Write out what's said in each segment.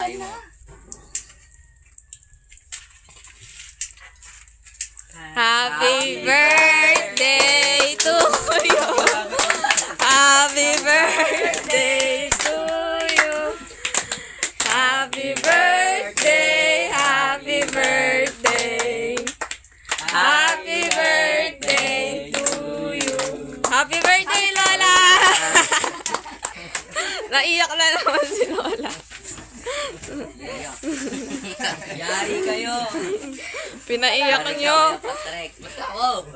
Happy birthday to you. Happy birthday to you. Happy birthday, happy birthday. Happy birthday to you. Happy birthday, Lola! Naiyak na naman si Lola. Yari kayo. Pinaiyak nyo. Patrek. Wow.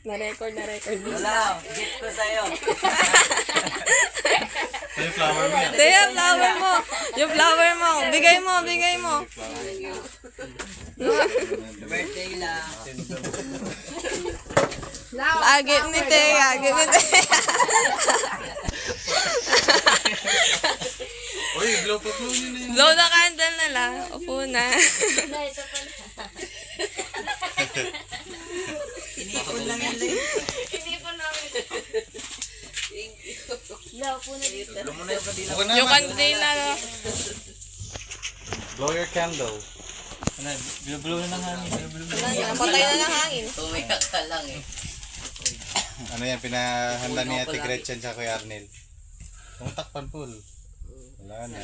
Na-record. Wala. Gift ko sa'yo. Yung flower mo yan. Ito yung flower mo. Yung flower mo. Bigay mo. Birthday lang. Give ni Teya. Uy, blow pa blow nyo na yun. Blow the candle na lang. Upo na. Inipon lang yan lang. Blow mo na yung kadila. Yung kandila. Blow your candle. Ano, blow na ng hangin. Napatay na ng hangin. Tumiyak ka lang eh. Ano yan, pinahanda ni Ate Gretchen sa Kuya Arnel. Kung takpan pool. Wala na.